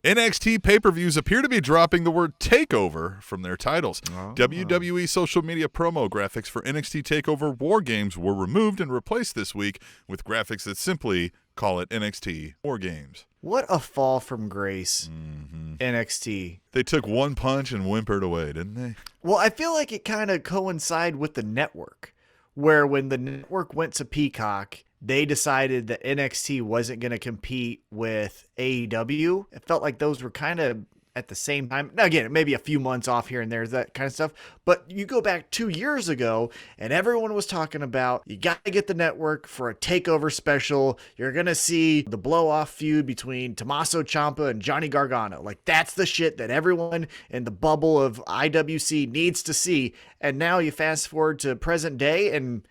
NXT pay-per-views appear to be dropping the word TAKEOVER from their titles. WWE social media promo graphics for NXT TAKEOVER wargames were removed and replaced this week with graphics that simply call it NXT wargames. What a fall from grace, NXT. They took one punch and whimpered away, didn't they? Well, I feel like it kind of coincided with the network, where when the network went to Peacock, they decided that NXT wasn't going to compete with AEW. It felt like those were kind of at the same time. Now, again, maybe a few months off here and there, that kind of stuff. But you go back 2 years ago, and everyone was talking about, you got to get the network for a takeover special. You're going to see the blow-off feud between Tommaso Ciampa and Johnny Gargano. Like, that's the shit that everyone in the bubble of IWC needs to see. And now you fast forward to present day, and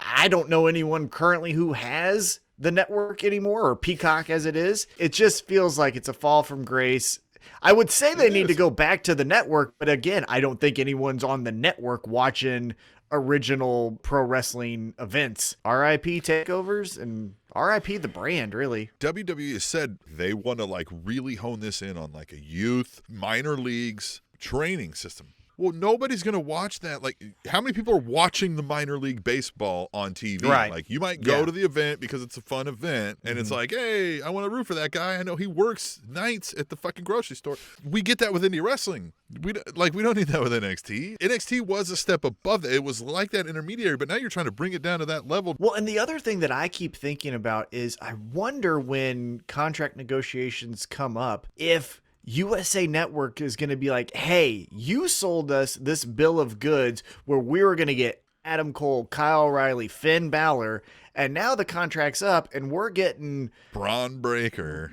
I don't know anyone currently who has the network anymore, or Peacock as it is. It just feels like it's a fall from grace. I would say they need to go back to the network, but again, I don't think anyone's on the network watching original pro wrestling events. RIP takeovers and RIP the brand, really. WWE has said they want to like really hone this in on like a youth, minor leagues training system. Well, nobody's going to watch that. Like, how many people are watching the minor league baseball on TV? Right. Like, you might go to the event because it's a fun event, and it's like, hey, I want to root for that guy. I know he works nights at the fucking grocery store. We get that with indie wrestling. We don't need that with NXT. NXT was a step above that. It was like that intermediary, but now you're trying to bring it down to that level. Well, and the other thing that I keep thinking about is I wonder when contract negotiations come up, if USA Network is going to be like, hey, you sold us this bill of goods where we were going to get Adam Cole, Kyle O'Reilly, Finn Balor, and now the contract's up and we're getting Braun Breaker,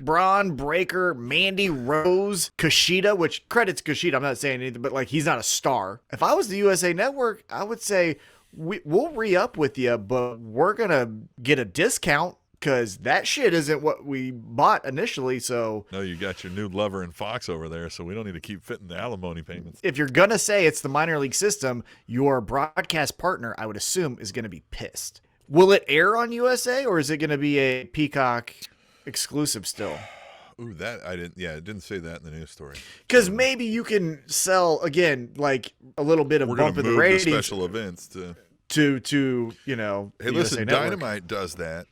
Mandy Rose, Kushida, which credits Kushida. I'm not saying anything, but like, he's not a star. If I was the USA Network, I would say we'll re-up with you, but we're going to get a discount, because that shit isn't what we bought initially. So no, you got your new lover in Fox over there, so we don't need to keep fitting the alimony payments. If you're going to say it's the minor league system, your broadcast partner, I would assume, is going to be pissed. Will it air on USA, or is it going to be a Peacock exclusive still? Ooh, that I didn't. Yeah, it didn't say that in the news story. Because maybe you can sell, again, like a little bit of bump in the ratings. The special events to you know. Hey, listen, Dynamite does that.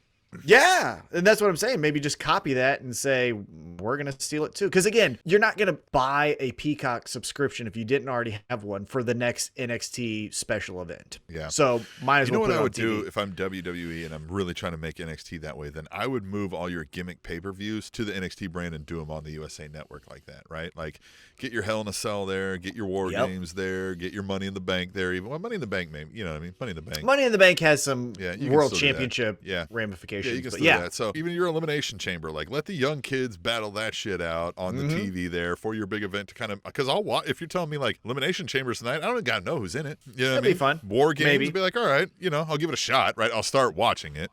Yeah, and that's what I'm saying. Maybe just copy that and say, we're going to steal it too. Because again, you're not going to buy a Peacock subscription if you didn't already have one for the next NXT special event. Yeah. So might as well put it on TV. You know what I would do if I'm WWE and I'm really trying to make NXT that way? Then I would move all your gimmick pay-per-views to the NXT brand and do them on the USA Network like that, right? Like, get your Hell in a Cell there, get your War Games there, get your Money in the Bank there. Even Money in the Bank, maybe, you know what I mean? Money in the Bank. Money in the Bank has some World Championship ramifications. Yeah, you can still do that. So even your Elimination Chamber, like, let the young kids battle that shit out on the TV there for your big event to kind of, because I'll watch. If you're telling me like Elimination Chambers tonight, I don't gotta know who's in it. You know what I mean? That'd be fun. War Games would be like, all right, you know, I'll give it a shot, right? I'll start watching it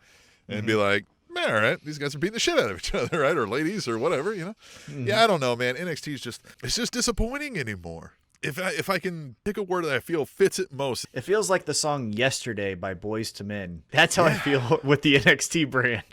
and be like, man, all right, these guys are beating the shit out of each other, right? Or ladies or whatever, you know? Yeah, I don't know, man. NXT is it's just disappointing anymore. If I can pick a word that I feel fits it most. It feels like the song Yesterday by Boyz II Men. That's how I feel with the NXT brand.